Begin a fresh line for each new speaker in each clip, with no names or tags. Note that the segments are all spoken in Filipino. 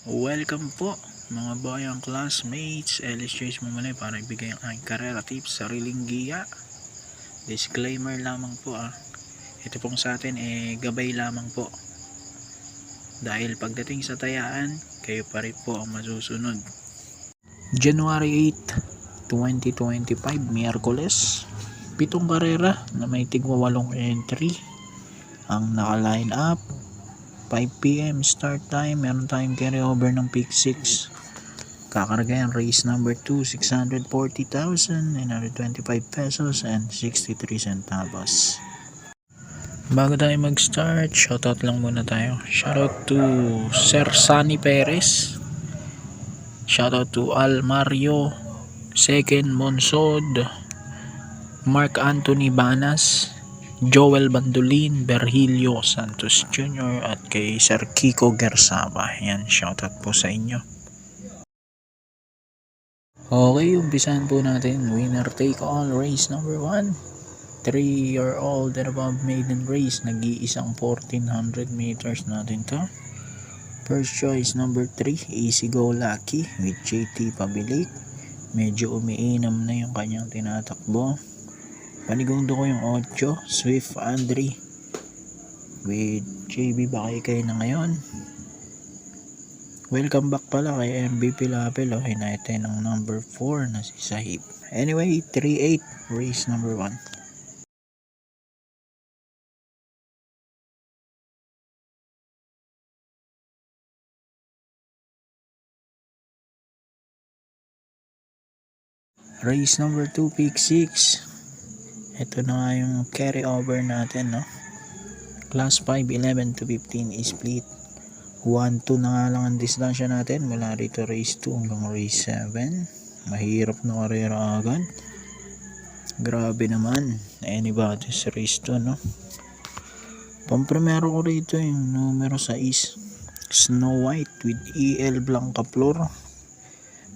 Welcome po mga bayang classmates. Ellis Joyce mo muli para ibigay ang aking karera tips, sariling giya. Disclaimer lamang po Ito pong sa atin gabay lamang po. Dahil pagdating sa tayaan, kayo pa rin po ang masusunod. January 8, 2025, Miyerkules. 7 karera na may tigwa 8 entry. Ang naka-line up 5 PM start time, meron tayong carry over ng pick 6. Kakaragayan race number 2, 640,925 pesos and 63 centavos. Bago tayo mag-start, shoutout lang muna tayo. Shoutout to Sir Sunny Perez, shoutout to Al Mario Second Monsod, Mark Anthony Banas, Joel Bandolin, Berhilio Santos Jr. at kay Sir Kiko Gersaba. Yan, shoutout po sa inyo. Okay, umpisahan po natin. Winner take all race number 1. 3-year-old and above maiden race. Nag-iisang 1400 meters natin to. First choice number 3, Easy Go Lucky with JT Pabilik. Medyo umiinam na yung kanyang tinatakbo. Panigundo ko yung 8, Swift Andre with JB Bakikay na ngayon. Welcome back pala kay MVP Lapel. Hinahintay ng number 4 na si Sahib. Anyway, 3-8 race number 1. Race number 2, pick 6. Ito na nga yung carry over natin, no? Class 5, 11 to 15 is split. 1-2 na nga lang ang distansya natin mula rito race 2 hanggang race 7. Mahirap na karera agad. Grabe naman. Anybody's race 2, no? Pamprimero ko rito yung numero 6, Snow White with EL Blanca Flor.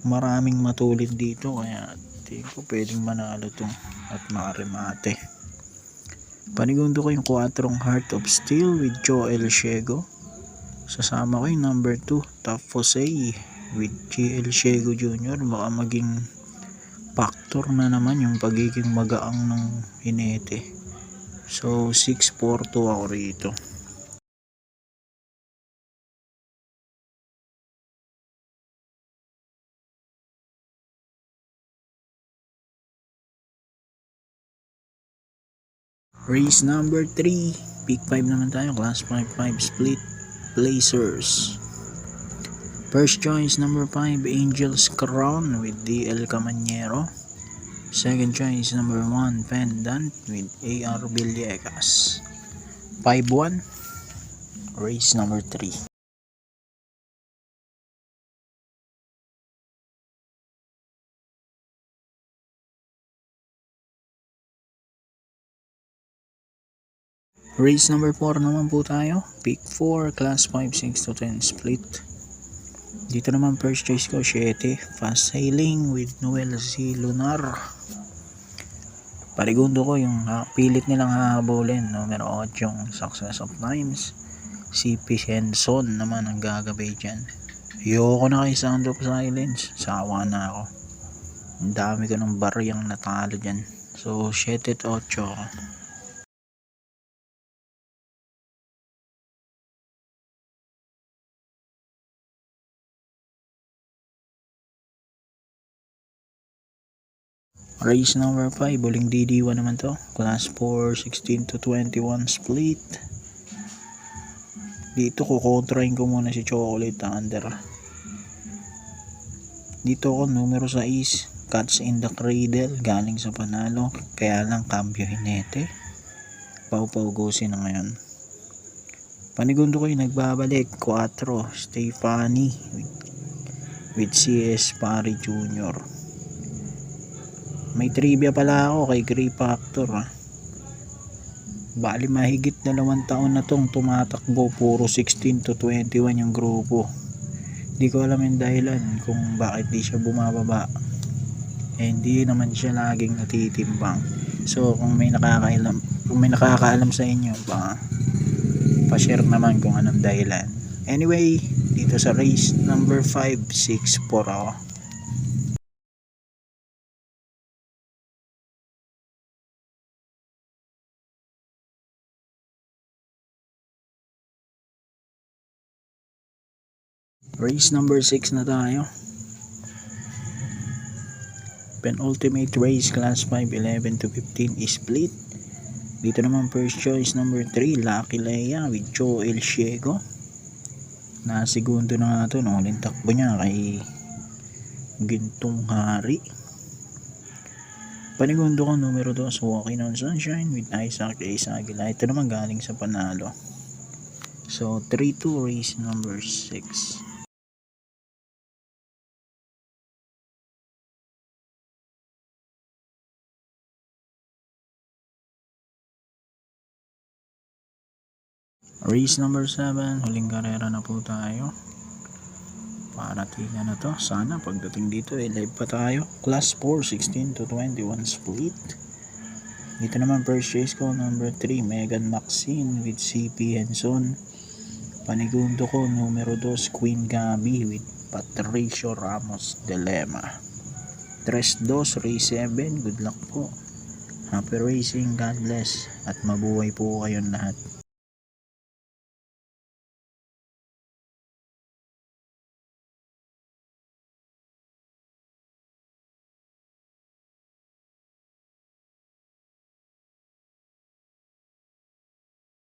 Maraming matulid dito kaya tingin ko pwedeng manalo to at makaremate. Panigundo ko yung 4 Heart of Steel with Joel Shego. Sasama ko yung number 2 Top Jose with GL Shego Jr. Baka maging factor na naman yung pagiging magaang ng Hinete. So 6-4-2 ako rito. Race number 3, pick 5 naman tayo, class 5-5 split placers. First choice number 5, Angel's Crown with DL Camanyero. Second choice number 1, Pendant with AR Villegas. 5-1 race number 3. Race number 4 naman po tayo. Pick 4, class 5, 6 to 10 split. Dito naman first choice ko, 7, Fast Sailing with Noel C. Lunar. Parigundo ko yung pilit nilang hahabulin. Numero 8, yung Success of Times. CP Henson naman ang gagabay dyan. Ayoko na kay Sound of Silence. Sawa na ako. Ang dami ko ng bariyang natalo dyan. So 7 at 8 ako. Race number 5, uling DD1 naman to. Class 4, 16 to 21 split. Dito kukontrahin ko muna si Chocolate Thunder. Dito ako numero 6, Cats in the Cradle, galing sa panalo. Kaya lang cambio Hinete. Pau-pau gosi na ngayon. Panigundo ko yung nagbabalik, 4, Stephanie with CS Pari Jr. May trivia pala ako kay Grey Factor. Bali mahigit 2 taon na tong tumatakbo, puro 16 to 21 yung grupo. Di ko alam yung dahilan kung bakit di siya bumababa. Hindi naman siya laging natitimbang. So kung may nakakaalam sa inyo, pa-share naman kung anong dahilan. Anyway, dito sa race number 564 ako. Race number 6 na tayo. Penultimate race, class 5, 11 to 15 split. Dito naman first choice number 3, Lucky Leia with Joel Ciego. Segundo na nga ito, no? Uling takbo niya kay Gintong Hari. Panigundo ko numero 2, Walking on Sunshine with Isaac Aguila. Ito naman galing sa panalo. So 3-2 race number 6. Race number 7, huling karera na po tayo. Paratingan na to. Sana pagdating dito live pa tayo. Class 4, 16 to 21 split. Dito naman first race ko number 3, Megan Maxine with CP Henson. Panigundo ko numero 2, Queen Gabi with Patricio Ramos Dilema. 3-2 race 7. Good luck po. Happy racing, God bless, at mabuhay po kayong lahat.